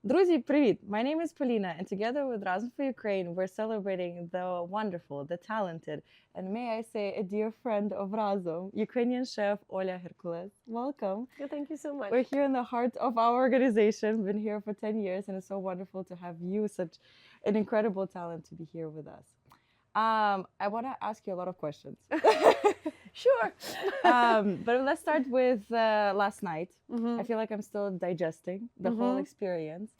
Друзі, привіт! My name is Polina, and together with Razom for Ukraine, we're celebrating the wonderful, the talented, and may I say, a dear friend of Razom, Ukrainian chef Olia Hercules. Welcome. Yeah, thank you so much. We're here in the heart of our organization, been here for 10 years, and it's so wonderful to have you, such an incredible talent, to be here with us. I want to ask you a lot of questions. Sure. But let's start with last night. Mhm. I feel like I'm still digesting the whole experience.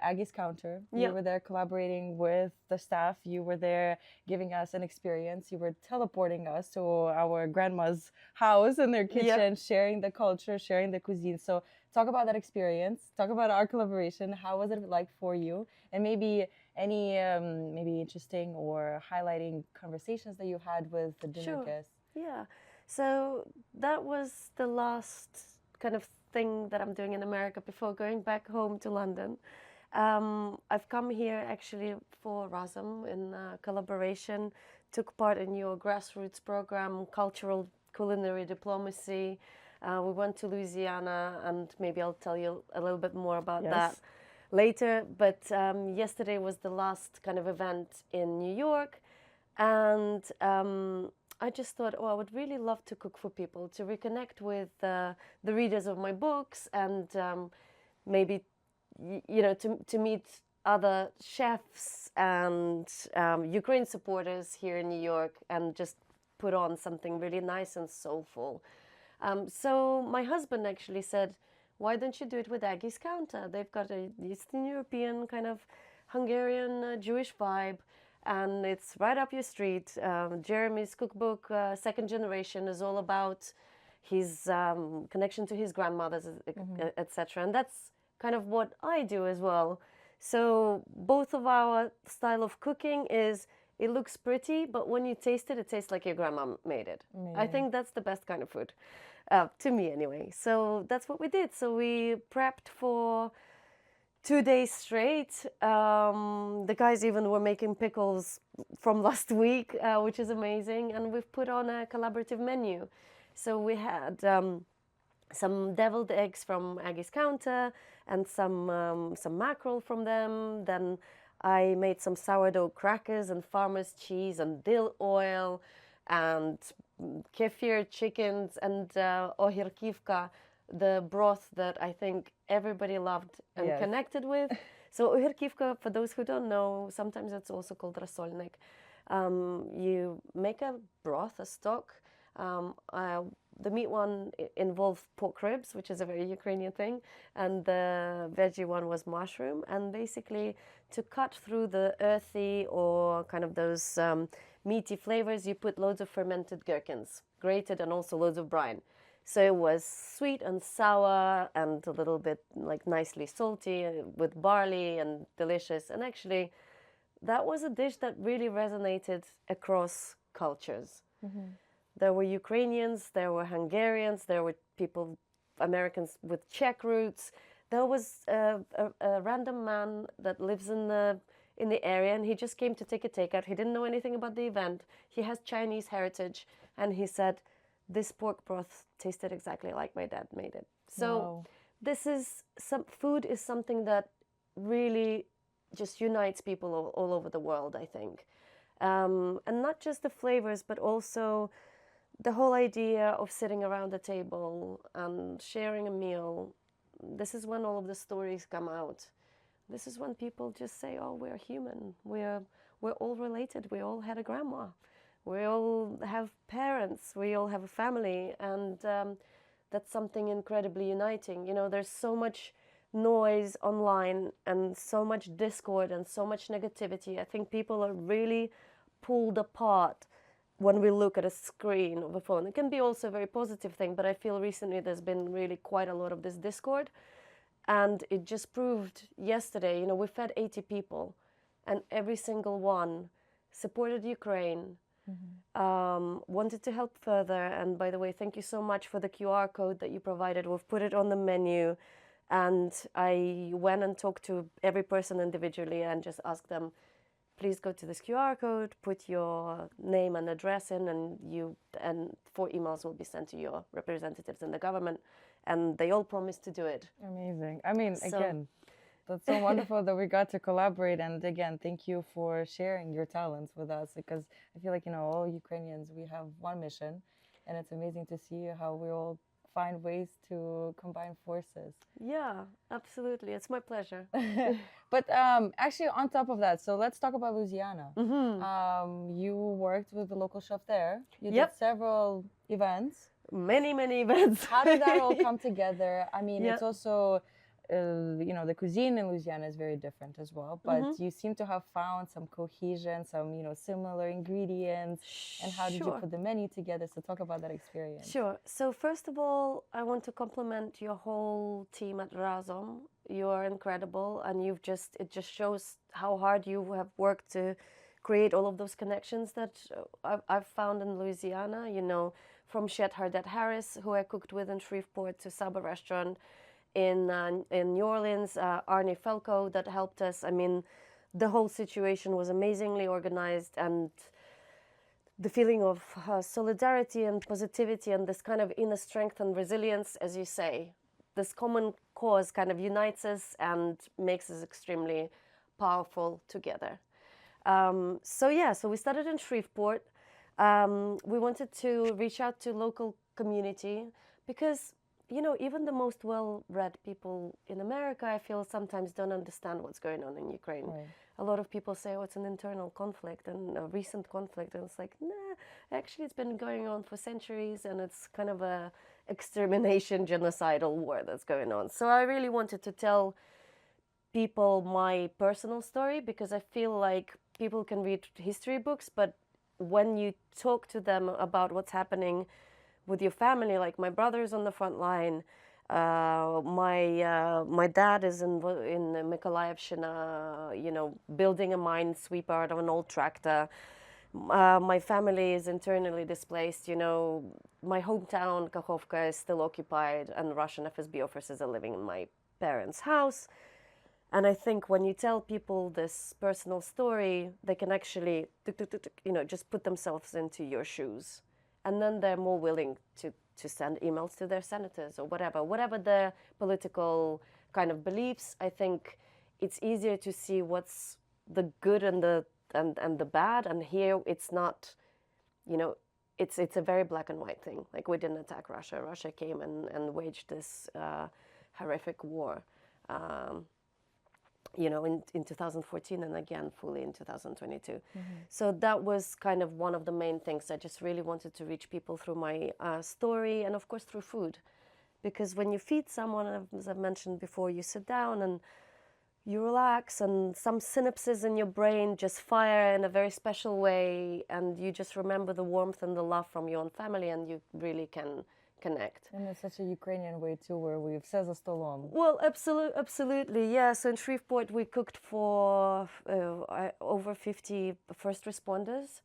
Aggie's Counter. You Yeah. were there collaborating with the staff. You were there giving us an experience. You were teleporting us to our grandma's house in their kitchen, sharing the culture, sharing the cuisine. So talk about that experience. Talk about our collaboration. How was it like for you? And maybe any maybe interesting or highlighting conversations that you had with the dinner Sure. guests. Yeah. So that was the last kind of thing that I'm doing in America before going back home to London. I've come here actually for Razom in collaboration, took part in your grassroots program, cultural culinary diplomacy. We went to Louisiana, and maybe I'll tell you a little bit more about that later. But yesterday was the last kind of event in New York, and I just thought, I would really love to cook for people, to reconnect with the readers of my books, and maybe, to meet other chefs and Ukraine supporters here in New York, and just put on something really nice and soulful. So my husband actually said, why don't you do it with Aggie's Counter? They've got a Eastern European kind of Hungarian Jewish vibe, and it's right up your street. Jeremy's cookbook, second generation, is all about his connection to his grandmothers, etc. And that's kind of what I do as well. So both of our style of cooking is, it looks pretty, but when you taste it, it tastes like your grandma made it. I think that's the best kind of food, to me anyway. So that's what we did. So we prepped for 2 days straight. The guys even were making pickles from last week, which is amazing. And we've put on a collaborative menu. So we had some deviled eggs from Aggie's Counter and some mackerel from them. Then I made some sourdough crackers and farmer's cheese and dill oil and kefir chickens and ohirkivka, the broth that I think everybody loved and connected with. So ohirkivka, for those who don't know, sometimes it's also called rasolnik. You make a broth, a stock. The meat one involved pork ribs, which is a very Ukrainian thing, and the veggie one was mushroom. And basically, to cut through the earthy or kind of those meaty flavors, you put loads of fermented gherkins, grated, and also loads of brine. So it was sweet and sour and a little bit like nicely salty with barley and delicious. And actually, that was a dish that really resonated across cultures. There were Ukrainians, there were Hungarians, there were people, Americans with Czech roots. There was a random man that lives in the area, and he just came to take a takeout. He didn't know anything about the event. He has Chinese heritage, and he said, this pork broth tasted exactly like my dad made it. So this is food is something that really just unites people all over the world, I think. And not just the flavors, but also the whole idea of sitting around the table and sharing a meal. This is when all of the stories come out. This is when people just say, we're human. We're all related. We all had a grandma. We all have parents. We all have a family. And that's something incredibly uniting. There's so much noise online and so much discord and so much negativity. I think people are really pulled apart when we look at a screen of a phone. It can be also a very positive thing, but I feel recently there's been really quite a lot of this discord. And it just proved yesterday, we fed 80 people, and every single one supported Ukraine, wanted to help further. And by the way, thank you so much for the QR code that you provided. We've put it on the menu. And I went and talked to every person individually and just asked them, please go to this QR code, put your name and address in, and 4 emails will be sent to your representatives in the government. And they all promised to do it. Amazing. I mean, again, That's so wonderful that we got to collaborate. And again, thank you for sharing your talents with us because I feel like, all Ukrainians, we have one mission, and it's amazing to see how we all find ways to combine forces. Yeah, absolutely. It's my pleasure. But actually, on top of that, so let's talk about Louisiana. You worked with the local chef there. You did several events. Many events. How did that all come together? I mean, Yeah. it's also, the cuisine in Louisiana is very different as well, but you seem to have found some cohesion, some, similar ingredients. And how did you put the menu together? So talk about that experience. Sure. So first of all, I want to compliment your whole team at Razom. You are incredible, and it just shows how hard you have worked to create all of those connections that I've found in Louisiana, from Chef Hardet Harris, who I cooked with in Shreveport, to Saba Restaurant in New Orleans, Arnie Felco that helped us. I mean, the whole situation was amazingly organized, and the feeling of solidarity and positivity and this kind of inner strength and resilience, as you say, this common cause kind of unites us and makes us extremely powerful together. So we started in Shreveport. We wanted to reach out to local community because, even the most well-read people in America, I feel sometimes don't understand what's going on in Ukraine. Right. A lot of people say, oh, it's an internal conflict and a recent conflict. And it's like, nah, actually it's been going on for centuries, and it's kind of a extermination, genocidal war that's going on. So I really wanted to tell people my personal story because I feel like people can read history books, but when you talk to them about what's happening with your family, like my brother's on the front line, my dad is in Mykolaievshina, building a minesweeper out of an old tractor. My family is internally displaced. My hometown Kakhovka is still occupied, and Russian FSB officers are living in my parents' house. And I think when you tell people this personal story, they can actually, just put themselves into your shoes. And then they're more willing to send emails to their senators or whatever their political kind of beliefs. I think it's easier to see what's the good and the bad. And here it's not, it's a very black and white thing. Like, we didn't attack Russia. Russia came and waged this horrific war. In 2014 and again fully in 2022. So that was kind of one of the main things. I just really wanted to reach people through my story and, of course, through food. Because when you feed someone, as I've mentioned before, you sit down and you relax, and some synapses in your brain just fire in a very special way, and you just remember the warmth and the love from your own family, and you really can connect. And it's such a Ukrainian way too, where we've "Все за столом." Well, absolutely, yeah. So in Shreveport, we cooked for over 50 first responders.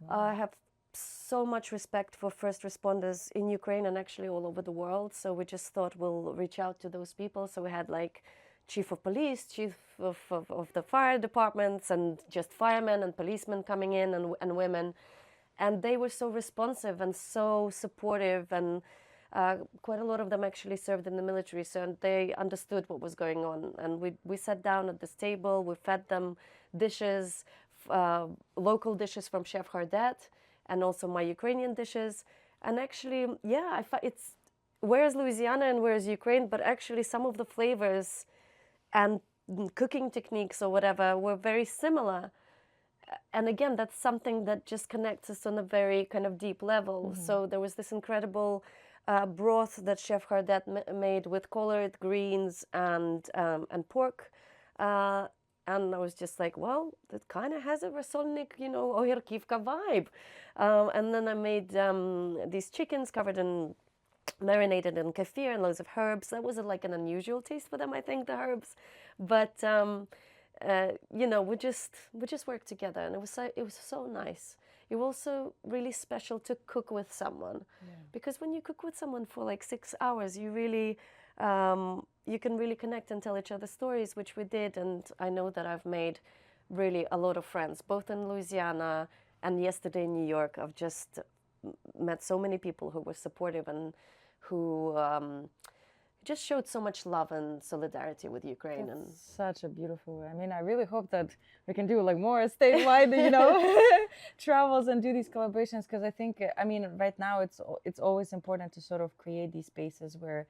I have so much respect for first responders in Ukraine and actually all over the world. So we just thought we'll reach out to those people. So we had like chief of police, chief of the fire departments, and just firemen and policemen coming in, and women. And they were so responsive and so supportive, and quite a lot of them actually served in the military, so they understood what was going on. And we sat down at this table, we fed them dishes, local dishes from Chef Hardet, and also my Ukrainian dishes. And actually, yeah, it's where's Louisiana and where's Ukraine, but actually some of the flavors and cooking techniques or whatever were very similar. And again, that's something that just connects us on a very kind of deep level. So there was this incredible broth that Chef Hardet made with collard greens and pork. And I was just like, well, that kind of has a Rasolnik, Oherkivka vibe. And then I made these chickens covered in, marinated in kefir and loads of herbs. That was like an unusual taste for them, I think, the herbs. But we just worked together, and it was so nice. It was also really special to cook with someone, because when you cook with someone for like 6 hours, you really you can really connect and tell each other stories, which we did. And I know that I've made really a lot of friends, both in Louisiana and yesterday in New York. I've just met so many people who were supportive and who just showed so much love and solidarity with Ukraine. That's And such a beautiful way. I mean, I really hope that we can do like more statewide, travels and do these collaborations, because I think, I mean, right now it's always important to sort of create these spaces where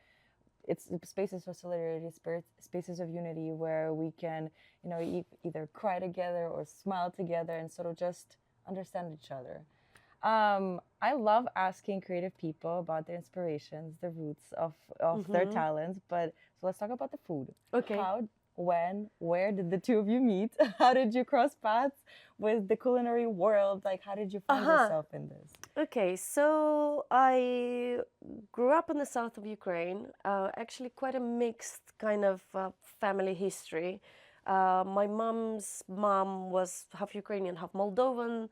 it's spaces of solidarity, spaces of unity, where we can, either cry together or smile together and sort of just understand each other. I love asking creative people about their inspirations, the roots of their talents. But so let's talk about the food. Okay. How, when, where did the two of you meet? How did you cross paths with the culinary world? Like, how did you find yourself in this? Okay, so I grew up in the south of Ukraine, actually quite a mixed kind of family history. My mom's mom was half Ukrainian, half Moldovan,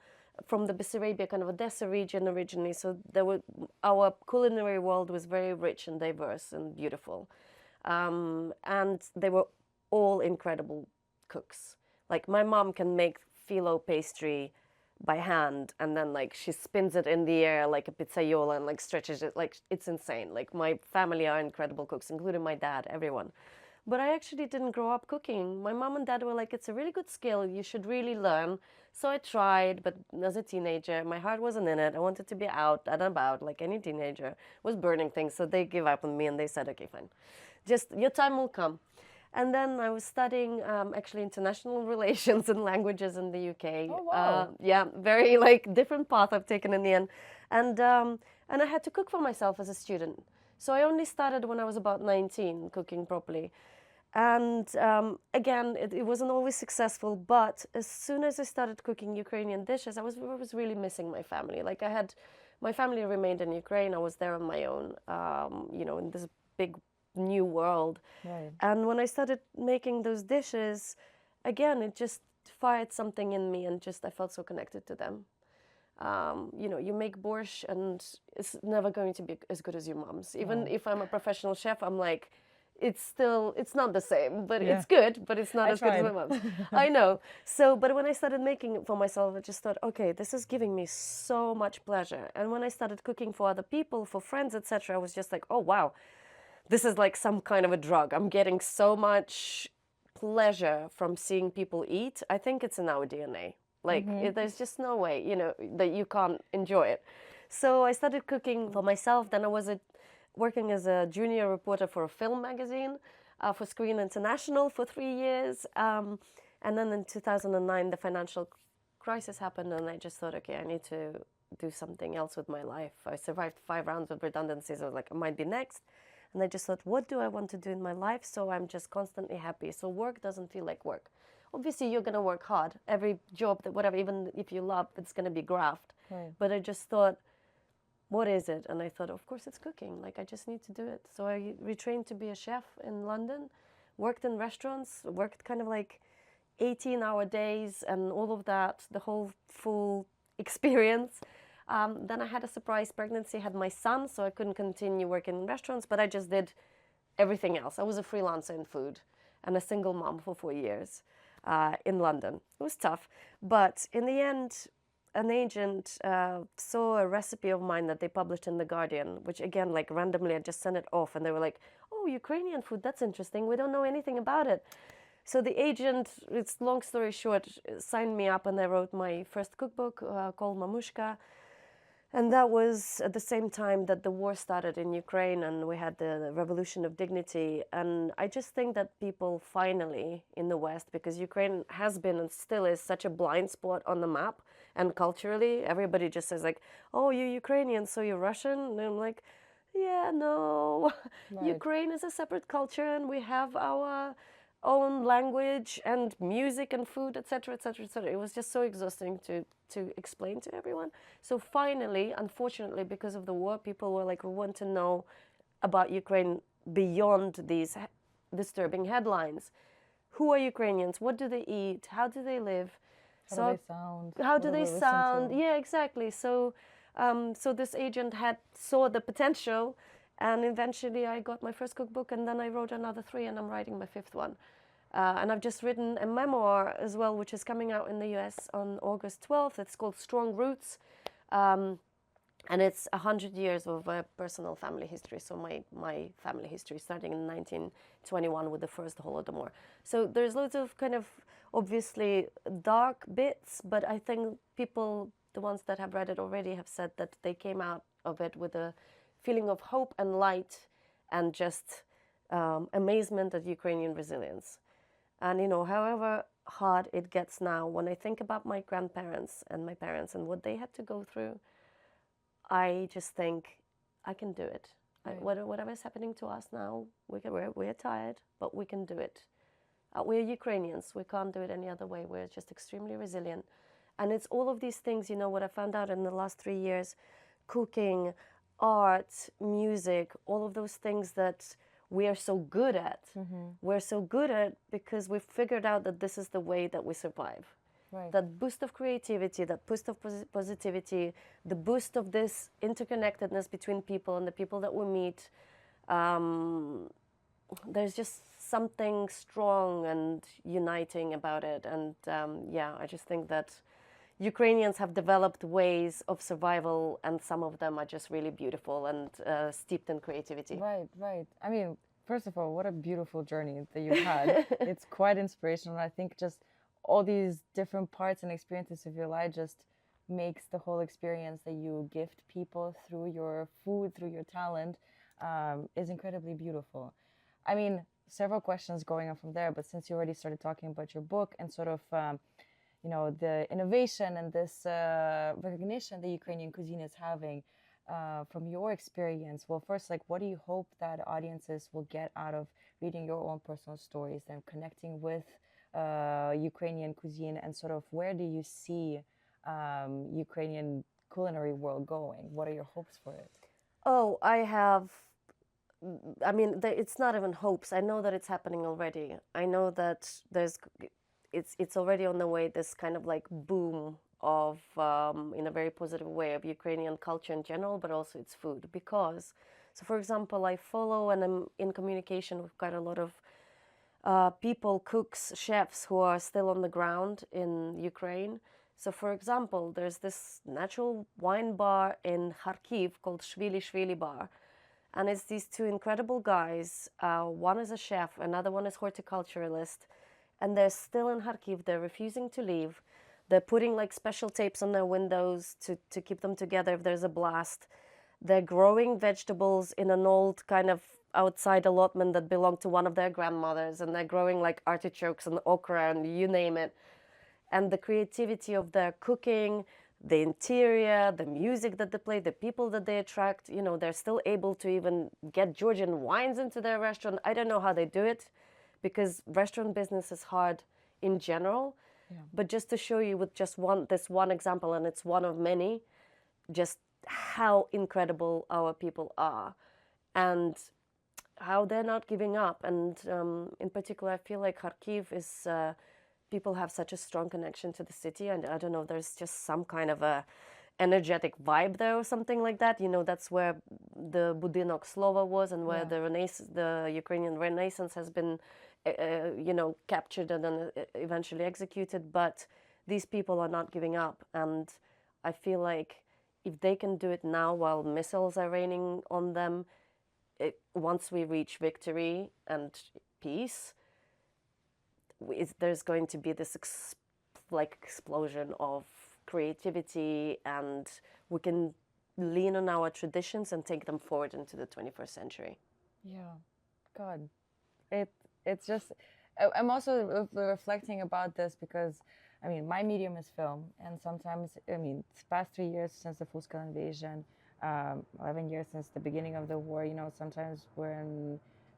from the Bessarabia, kind of Odessa region originally. So our culinary world was very rich and diverse and beautiful. And they were all incredible cooks. Like my mom can make phyllo pastry by hand, and then like she spins it in the air like a pizzaiola and like stretches it. Like it's insane. Like my family are incredible cooks, including my dad, everyone. But I actually didn't grow up cooking. My mom and dad were like, it's a really good skill, you should really learn. So I tried, but as a teenager, my heart wasn't in it. I wanted to be out and about like any teenager. Was burning things, so they gave up on me and they said, okay, fine. Just your time will come. And then I was studying actually international relations and languages in the UK. Oh, wow. Yeah, very like different path I've taken in the end. And I had to cook for myself as a student. So I only started when I was about 19, cooking properly. And again, it wasn't always successful, but as soon as I started cooking Ukrainian dishes, I was really missing my family. Like my family remained in Ukraine. I was there on my own, in this big new world. Right. And when I started making those dishes, again, it just fired something in me, and just I felt so connected to them. You make borscht and it's never going to be as good as your mom's. Even if I'm a professional chef, I'm like, it's not the same, but it's good, but it's not as good as my mom's. I know. So, but when I started making it for myself, I just thought, okay, this is giving me so much pleasure. And when I started cooking for other people, for friends, etc., I was just like, oh, wow, this is like some kind of a drug. I'm getting so much pleasure from seeing people eat. I think it's in our DNA. Like, there's just no way, that you can't enjoy it. So I started cooking for myself. Then I was working as a junior reporter for a film magazine, for Screen International for 3 years. And then in 2009, the financial crisis happened, and I just thought, okay, I need to do something else with my life. I survived 5 rounds of redundancies. I was like, I might be next. And I just thought, what do I want to do in my life? So I'm just constantly happy. So work doesn't feel like work. Obviously, you're going to work hard. Every job, whatever, even if you love, it's going to be graft. Right. But I just thought, what is it? And I thought, of course, it's cooking. Like, I just need to do it. So I retrained to be a chef in London, worked in restaurants, worked kind of like 18-hour days and all of that, the whole full experience. Then I had a surprise pregnancy, had my son, so I couldn't continue working in restaurants, but I just did everything else. I was a freelancer in food and a single mom for 4 years in London. It was tough. But in the end, an agent saw a recipe of mine that they published in The Guardian, which again, like randomly, I just sent it off and they were like, oh, Ukrainian food, that's interesting. We don't know anything about it. So the agent, it's long story short, signed me up and I wrote my first cookbook called Mamushka. And that was at the same time that the war started in Ukraine and we had the Revolution of Dignity. And I just think that people finally in the West, because Ukraine has been and still is such a blind spot on the map, and culturally, everybody just says like, oh, you're Ukrainian, so you're Russian? And I'm like, yeah, no. Right. Ukraine is a separate culture and we have our own language and music and food, etc., etc., etc. It was just so exhausting to explain to everyone. So finally, unfortunately, because of the war, people were like, we want to know about Ukraine beyond these disturbing headlines. Who are Ukrainians? What do they eat? How do they live? How do they sound? How do they sound? listen to? Yeah, exactly. So, so this agent saw the potential, and eventually I got my first cookbook, and then I wrote another 3, and I'm writing my 5th one. And I've just written a memoir as well, which is coming out in the US on August 12th. It's called Strong Roots. And it's 100 years of personal family history. So my family history starting in 1921 with the first Holodomor. So there's loads of kind of obviously dark bits, but I think people, the ones that have read it already, have said that they came out of it with a feeling of hope and light and just amazement at Ukrainian resilience. And however hard it gets now, when I think about my grandparents and my parents and what they had to go through, I just think I can do it. Right. Whatever is happening to us now, we're tired, but we can do it. We're Ukrainians. We can't do it any other way. We're just extremely resilient. And it's all of these things, what I found out in the last 3 years, cooking, art, music, all of those things that we are so good at. We're so good at because we've figured out that this is the way that we survive. Right. That boost of creativity, that boost of positivity, the boost of this interconnectedness between people and the people that we meet. There's just something strong and uniting about it. And I just think that Ukrainians have developed ways of survival, and some of them are just really beautiful and steeped in creativity. Right, right. I mean, first of all, what a beautiful journey that you've had. It's quite inspirational. I think just all these different parts and experiences of your life just makes the whole experience that you gift people through your food, through your talent, is incredibly beautiful. I mean, several questions going on from there, but since you already started talking about your book and sort of the innovation and this recognition that Ukrainian cuisine is having, from your experience, well, first, like, what do you hope that audiences will get out of reading your own personal stories and connecting with Ukrainian cuisine, and sort of where do you see Ukrainian culinary world going? What are your hopes for it? Oh, it's not even hopes. I know that it's happening already. I know that it's already on the way, this kind of like boom of, in a very positive way, of Ukrainian culture in general, but also its food. Because, so for example, I follow and I'm in communication with quite a lot of people, cooks, chefs who are still on the ground in Ukraine. So for example, there's this natural wine bar in Kharkiv called Shvili Bar. And it's these two incredible guys. One is a chef, another one is horticulturalist. And they're still in Kharkiv. They're refusing to leave. They're putting like special tapes on their windows to keep them together if there's a blast. They're growing vegetables in an old kind of outside allotment that belonged to one of their grandmothers. And they're growing like artichokes and okra and you name it. And the creativity of their cooking, the interior, the music that they play, the people that they attract, they're still able to even get Georgian wines into their restaurant. I don't know how they do it, because restaurant business is hard in general. Yeah. But just to show you with just this one example, and it's one of many, just how incredible our people are and how they're not giving up. And in particular, I feel like Kharkiv is, people have such a strong connection to the city. And I don't know, there's just some kind of a energetic vibe there or something like that. That's where the Budynok Slova was, and where the Ukrainian Renaissance has been captured and then eventually executed. But these people are not giving up. And I feel like if they can do it now while missiles are raining on them, once we reach victory and peace, there's going to be this explosion of creativity, and we can lean on our traditions and take them forward into the 21st century. Yeah, God, it's just, I'm also reflecting about this because, I mean, my medium is film, and sometimes, it's past 3 years since the full-scale invasion, 11 years since the beginning of the war, sometimes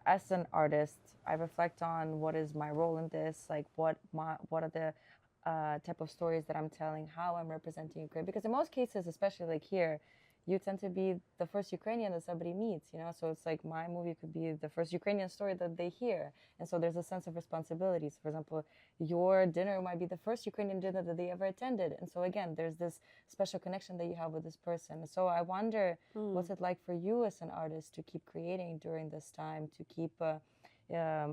as an artist, I reflect on what is my role in this, like what are the type of stories that I'm telling, how I'm representing Ukraine. Because in most cases, especially like here, you tend to be the first Ukrainian that somebody meets, So it's like my movie could be the first Ukrainian story that they hear. And so there's a sense of responsibility. So for example, your dinner might be the first Ukrainian dinner that they ever attended. And so again, there's this special connection that you have with this person. So I wonder, what's it like for you as an artist to keep creating during this time, to keep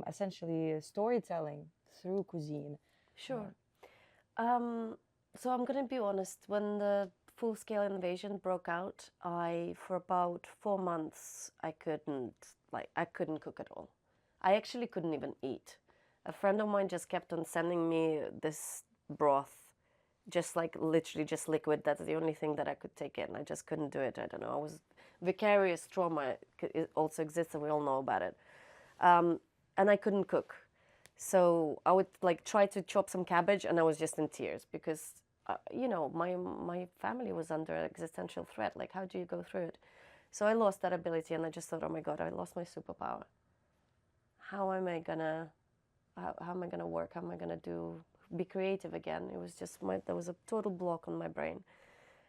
essentially storytelling through cuisine? Sure. So I'm going to be honest, when the full-scale invasion broke out, for about 4 months, I couldn't cook at all. I actually couldn't even eat. A friend of mine just kept on sending me this broth, just like literally just liquid. That's the only thing that I could take in. I just couldn't do it. I don't know. I was vicarious trauma. It also exists, and we all know about it. And I couldn't cook. So I would like try to chop some cabbage, and I was just in tears because, my family was under existential threat. Like, how do you go through it? So I lost that ability, and I just thought, oh my God, I lost my superpower. How am I gonna work? How am I gonna be creative again? It was just there was a total block on my brain.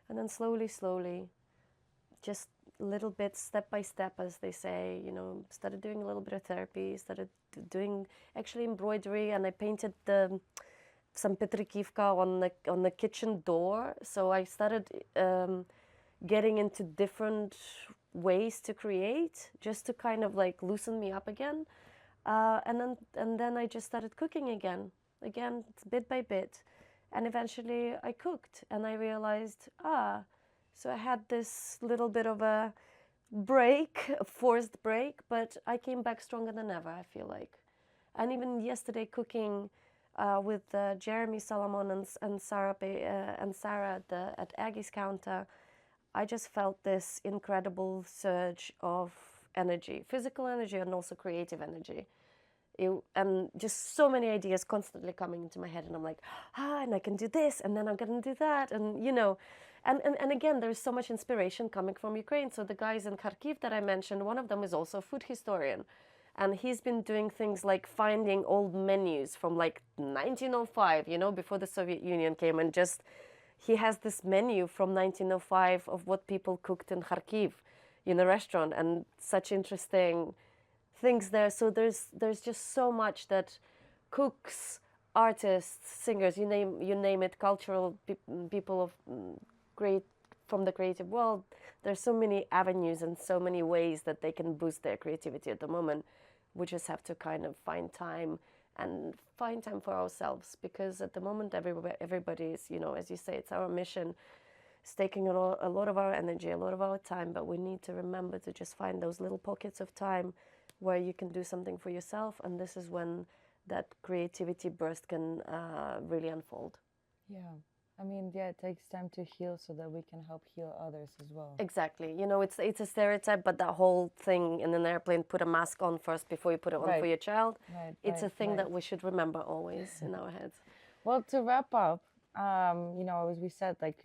And then slowly, just little bits, step by step, as they say, started doing a little bit of therapy, started doing actually embroidery, and I painted some petrikivka on the kitchen door. So I started getting into different ways to create, just to kind of like loosen me up again. And then I just started cooking again, bit by bit, and eventually I cooked, and I realized, so I had this little bit of a forced break, but I came back stronger than ever, I feel like. And even yesterday, cooking with Jeremy Solomon and Sarah at Aggie's counter, I just felt this incredible surge of energy, physical energy, and also creative energy. And just so many ideas constantly coming into my head, and I'm like, and I can do this, and then I'm gonna do that, and and again, there's so much inspiration coming from Ukraine. So the guys in Kharkiv that I mentioned, one of them is also a food historian, and he's been doing things like finding old menus from like 1905, before the Soviet Union came, and just he has this menu from 1905 of what people cooked in Kharkiv in a restaurant, and such interesting things there. So there's just so much that cooks, artists, singers, you name it, cultural people of from the creative world. There's so many avenues and so many ways that they can boost their creativity at the moment. We just have to kind of find time for ourselves, because at the moment everybody is, as you say, it's our mission. It's taking a lot of our energy, a lot of our time, but we need to remember to just find those little pockets of time where you can do something for yourself, and this is when that creativity burst can really unfold. Yeah. I mean, it takes time to heal so that we can help heal others as well. Exactly. It's a stereotype, but that whole thing in an airplane, put a mask on first before you put it on for your child. It's a thing that we should remember always in our heads. Well, to wrap up, as we said, like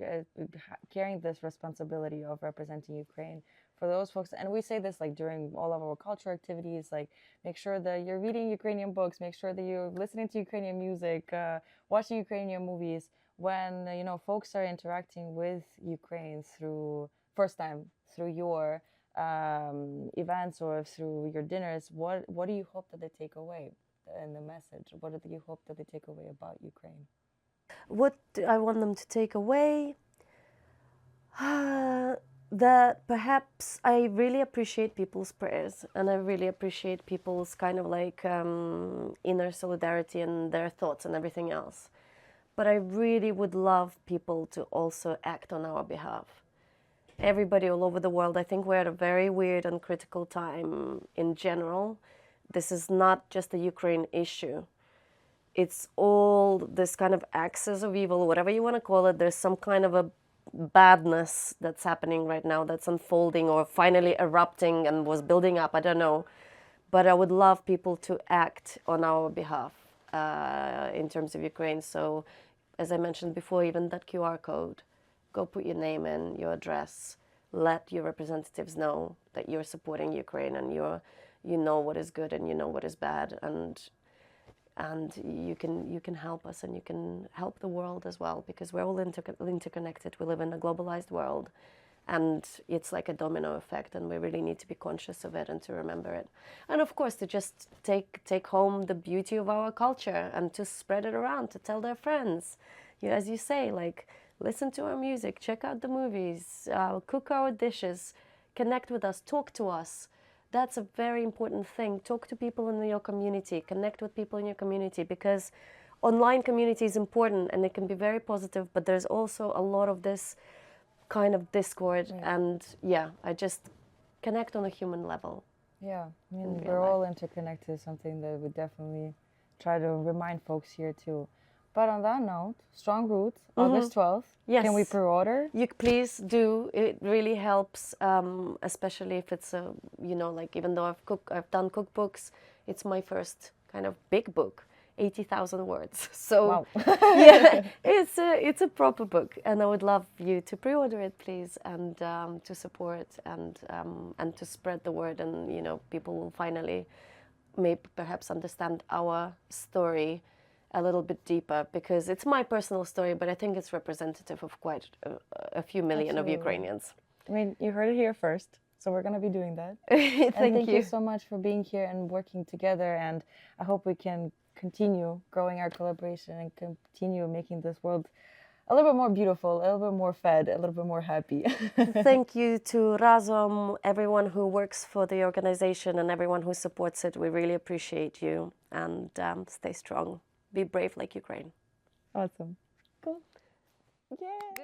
carrying this responsibility of representing Ukraine for those folks, and we say this like during all of our cultural activities, like make sure that you're reading Ukrainian books, make sure that you're listening to Ukrainian music, watching Ukrainian movies. When folks are interacting with Ukraine through your events or through your dinners, what do you hope that they take away in the message? What do you hope that they take away about Ukraine? What do I want them to take away? That perhaps I really appreciate people's prayers, and I really appreciate people's kind of like inner solidarity and their thoughts and everything else. But I really would love people to also act on our behalf. Everybody all over the world, I think we're at a very weird and critical time in general. This is not just a Ukraine issue. It's all this kind of axis of evil, whatever you want to call it. There's some kind of a badness that's happening right now, that's unfolding or finally erupting and was building up. I don't know. But I would love people to act on our behalf in terms of Ukraine. So, as I mentioned before, even that QR code, go put your name in, your address, let your representatives know that you're supporting Ukraine and you know what is good and you know what is bad, and you can help us and you can help the world as well, because we're all interconnected. We live in a globalized world, and it's like a domino effect, and we really need to be conscious of it and to remember it. And of course, to just take home the beauty of our culture and to spread it around, to tell their friends. As you say, like, listen to our music, check out the movies, cook our dishes, connect with us, talk to us. That's a very important thing. Talk to people in your community, connect with people in your community, because online community is important and it can be very positive, but there's also a lot of this kind of discord, Right. and yeah, I just connect on a human level. Yeah, I mean, In real we're life. all interconnected, something that we definitely try to remind folks here too. But on that note, Strong Roots, August 12th. Can we Yes. pre-order? You please do. It really helps, especially if it's a, you know, like even though I've done cookbooks, it's my first kind of big book, 80,000 words. So Wow. yeah, it's a proper book, and I would love you to pre-order it, please, and to support and to spread the word, and you know, people will finally maybe perhaps understand our story a little bit deeper, because it's my personal story, but I think it's representative of quite a few million of Absolutely. Ukrainians. I mean, you heard it here first, so we're going to be doing that. Thank You so much for being here and working together, and I hope we can continue growing our collaboration and continue making this world a little bit more beautiful, a little bit more fed, a little bit more happy. Thank you to Razom, everyone who works for the organization and everyone who supports it. We really appreciate you, and stay strong. Be brave like Ukraine. Awesome. Cool. Yeah.